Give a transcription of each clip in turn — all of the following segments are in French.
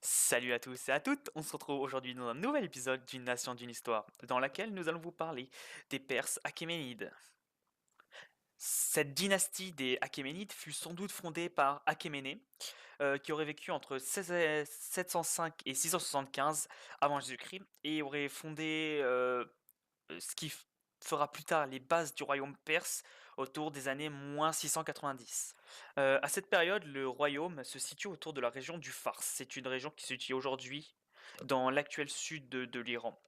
Salut à tous et à toutes, on se retrouve aujourd'hui dans un nouvel épisode d'une nation d'une histoire, dans laquelle nous allons vous parler des Perses achéménides. Cette dynastie des Achéménides fut sans doute fondée par Achéménée, qui aurait vécu entre 705 et 675 avant Jésus-Christ, et aurait fondé ce qui fera plus tard les bases du royaume perse autour des années moins 690. À cette période, le royaume se situe autour de la région du Fars. C'est une région qui se situe aujourd'hui dans l'actuel sud de l'Iran.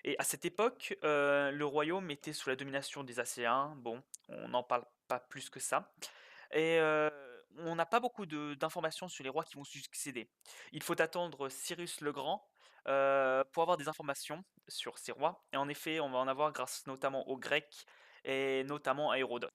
Et à cette époque, le royaume était sous la domination des Assyriens. Bon, on n'en parle pas plus que ça. Et on n'a pas beaucoup d'informations sur les rois qui vont succéder. Il faut attendre Cyrus le Grand pour avoir des informations sur ces rois. Et en effet, on va en avoir grâce notamment aux Grecs et notamment à Hérodote.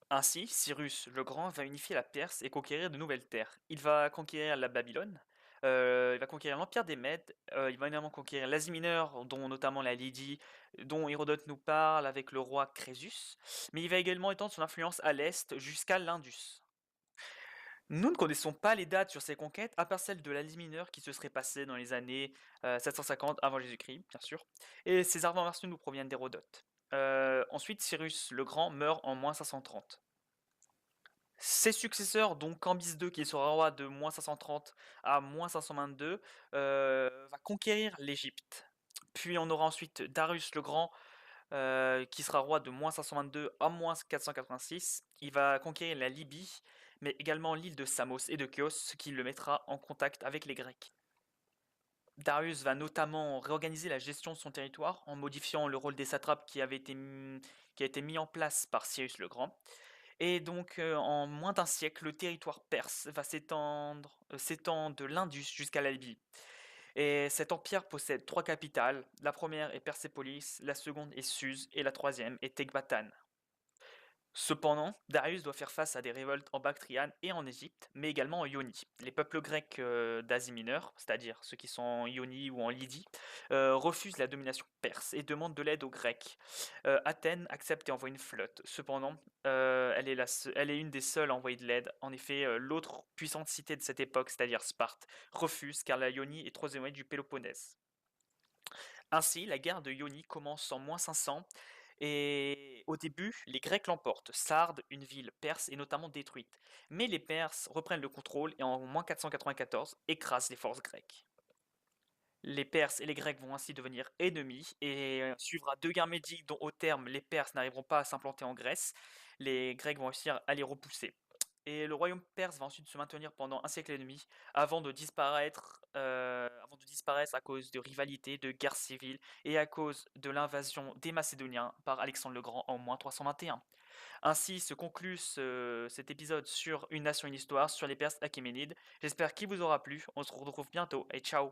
Ainsi, Cyrus le Grand va unifier la Perse et conquérir de nouvelles terres. Il va conquérir la Babylone, il va conquérir l'Empire des Mèdes, il va également conquérir l'Asie mineure, dont notamment la Lydie, dont Hérodote nous parle avec le roi Crésus, mais il va également étendre son influence à l'Est jusqu'à l'Indus. Nous ne connaissons pas les dates sur ces conquêtes, à part celle de l'Asie mineure qui se serait passée dans les années 750 avant Jésus-Christ, bien sûr, et ces informations nous proviennent d'Hérodote. Ensuite, Cyrus le Grand meurt en moins 530. Ses successeurs, dont Cambyse II, qui sera roi de moins 530 à moins 522, va conquérir l'Égypte. Puis on aura ensuite Darius le Grand, qui sera roi de moins 522 à moins 486. Il va conquérir la Libye, mais également l'île de Samos et de Chios, ce qui le mettra en contact avec les Grecs. Darius va notamment réorganiser la gestion de son territoire en modifiant le rôle des satrapes qui a été mis en place par Cyrus le Grand. Et donc, en moins d'un siècle, le territoire perse va s'étend de l'Indus jusqu'à la Libye. Et cet empire possède trois capitales. La première est Persépolis, la seconde est Suse et la troisième est Ecbatane. Cependant, Darius doit faire face à des révoltes en Bactriane et en Égypte, mais également en Ionie. Les peuples grecs d'Asie mineure, c'est-à-dire ceux qui sont en Ionie ou en Lydie, refusent la domination perse et demandent de l'aide aux Grecs. Athènes accepte et envoie une flotte. Cependant, elle est une des seules à envoyer de l'aide. En effet, l'autre puissante cité de cette époque, c'est-à-dire Sparte, refuse car la Ionie est trop éloignée du Péloponnèse. Ainsi, la guerre de Ionie commence en moins 500 et au début, les Grecs l'emportent. Sardes, une ville perse, est notamment détruite. Mais les Perses reprennent le contrôle et en moins 494 écrasent les forces grecques. Les Perses et les Grecs vont ainsi devenir ennemis et suivra deux guerres médiques dont au terme les Perses n'arriveront pas à s'implanter en Grèce. Les Grecs vont réussir à les repousser. Et le royaume perse va ensuite se maintenir pendant un siècle et demi avant de disparaître à cause de rivalités, de guerres civiles et à cause de l'invasion des Macédoniens par Alexandre le Grand en moins 321. Ainsi se conclut cet épisode sur une nation, une histoire, sur les Perses achéménides. J'espère qu'il vous aura plu. On se retrouve bientôt et ciao.